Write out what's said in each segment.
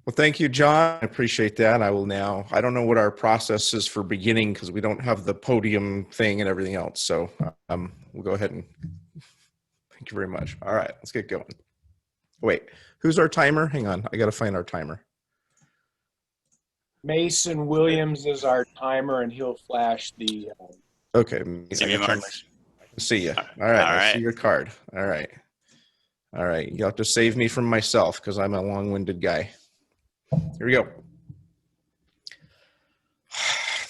Well, thank you, John. I appreciate that. I don't know what our process is for beginning because we don't have the podium thing and everything else. So we'll go ahead and thank you very much. All right, let's get going. Wait, who's our timer? Hang on, I got to find our timer. Mason Williams is our timer, and he'll flash the. Okay, See me, Mark? I can see you. All right, All I see right. your card. All right. All right, you have to save me from myself because I'm a long-winded guy. Here we go.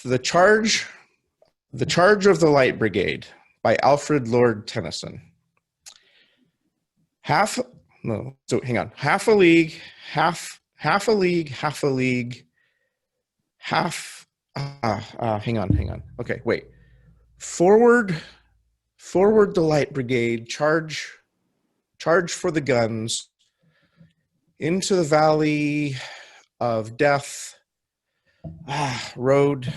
The Charge of the Light Brigade by Alfred Lord Tennyson. Half a league, half a league, hang on. Okay, wait. Forward the Light Brigade, charge for the guns, into the valley of death. Road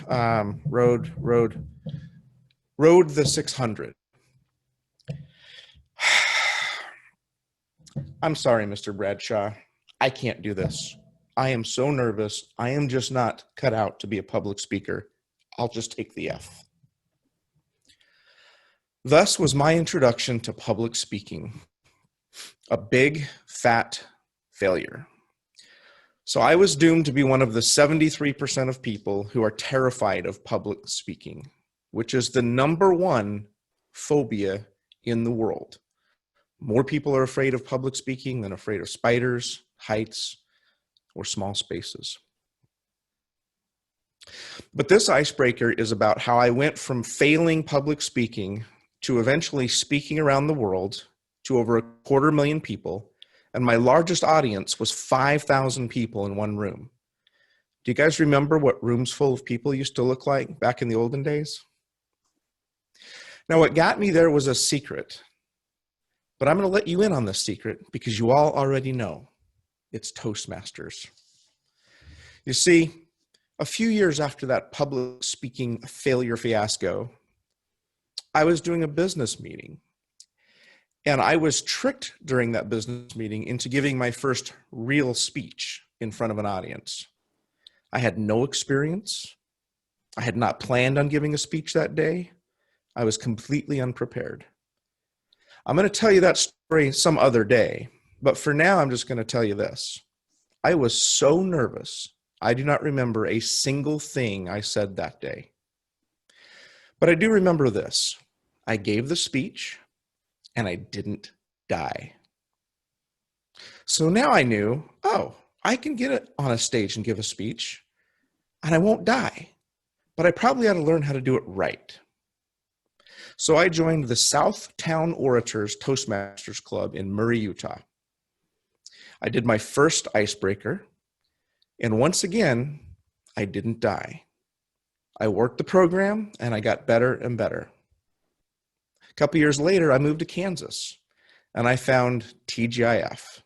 the 600. I'm sorry, Mr. Bradshaw. I can't do this. I am so nervous. I am just not cut out to be a public speaker. I'll just take the F. Thus was my introduction to public speaking, a big, fat failure. So I was doomed to be one of the 73% of people who are terrified of public speaking, which is the #1 phobia in the world. More people are afraid of public speaking than afraid of spiders, heights, or small spaces. But this icebreaker is about how I went from failing public speaking to eventually speaking around the world to over 250,000 people. And my largest audience was 5,000 people in one room. Do you guys remember what rooms full of people used to look like back in the olden days? Now, what got me there was a secret, but I'm going to let you in on this secret because you all already know. It's Toastmasters. You see, a few years after that public speaking failure fiasco, I was doing a business meeting. And I was tricked during that business meeting into giving my first real speech in front of an audience. I had no experience. I had not planned on giving a speech that day. I was completely unprepared. I'm going to tell you that story some other day, but for now, I'm just going to tell you this. I was so nervous, I do not remember a single thing I said that day. But I do remember this. I gave the speech, and I didn't die. So now I knew, I can get on a stage and give a speech, and I won't die, but I probably ought to learn how to do it right. So I joined the Southtown Orators Toastmasters Club in Murray, Utah. I did my first icebreaker, and once again, I didn't die. I worked the program, and I got better and better. A couple years later, I moved to Kansas, and I found TGIF.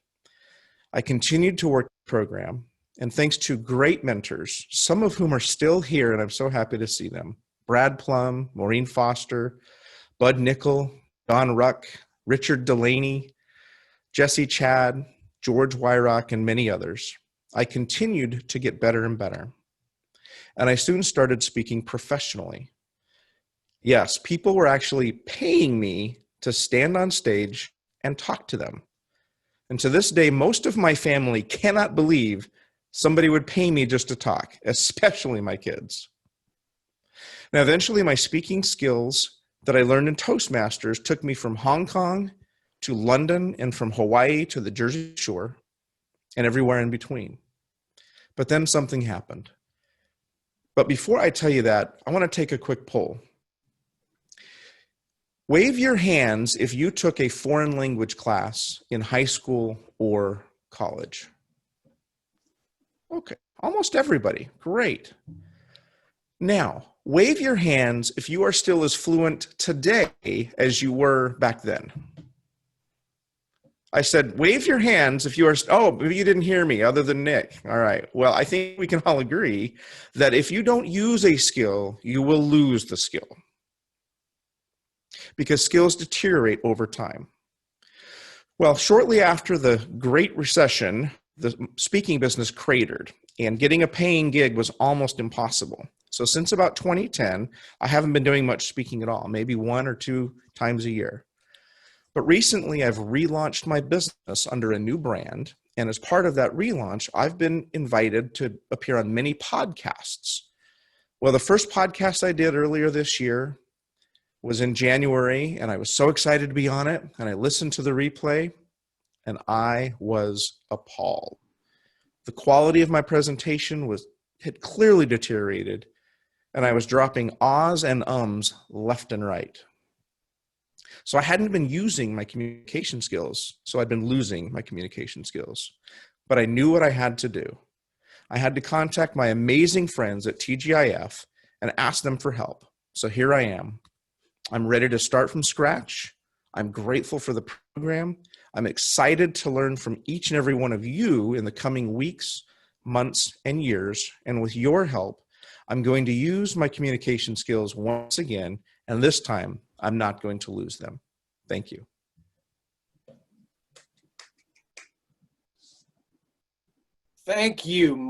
I continued to work the program, and thanks to great mentors, some of whom are still here, and I'm so happy to see them, Brad Plum, Maureen Foster, Bud Nickel, Don Ruck, Richard Delaney, Jesse Chad, George Wyrock, and many others, I continued to get better and better. And I soon started speaking professionally. Yes, people were actually paying me to stand on stage and talk to them. And to this day, most of my family cannot believe somebody would pay me just to talk, especially my kids. Now, eventually, my speaking skills that I learned in Toastmasters took me from Hong Kong to London and from Hawaii to the Jersey Shore and everywhere in between. But then something happened. But before I tell you that, I want to take a quick poll. Wave your hands if you took a foreign language class in high school or college. Okay, almost everybody. Great. Now, wave your hands if you are still as fluent today as you were back then. I said, wave your hands if you are, maybe you didn't hear me other than Nick. All right. Well, I think we can all agree that if you don't use a skill, you will lose the skill, because skills deteriorate over time. Well, shortly after the Great Recession, the speaking business cratered, and getting a paying gig was almost impossible. So since about 2010, I haven't been doing much speaking at all, maybe 1 or 2 times a year. But recently, I've relaunched my business under a new brand. And as part of that relaunch, I've been invited to appear on many podcasts. Well, the first podcast I did earlier this year was in January, and I was so excited to be on it. And I listened to the replay, and I was appalled. The quality of my presentation had clearly deteriorated, and I was dropping ahs and ums left and right. So I hadn't been using my communication skills, so I'd been losing my communication skills. But I knew what I had to do. I had to contact my amazing friends at TGIF and ask them for help. So here I am. I'm ready to start from scratch. I'm grateful for the program. I'm excited to learn from each and every one of you in the coming weeks, months, and years. And with your help, I'm going to use my communication skills once again, and this time I'm not going to lose them. Thank you. Thank you.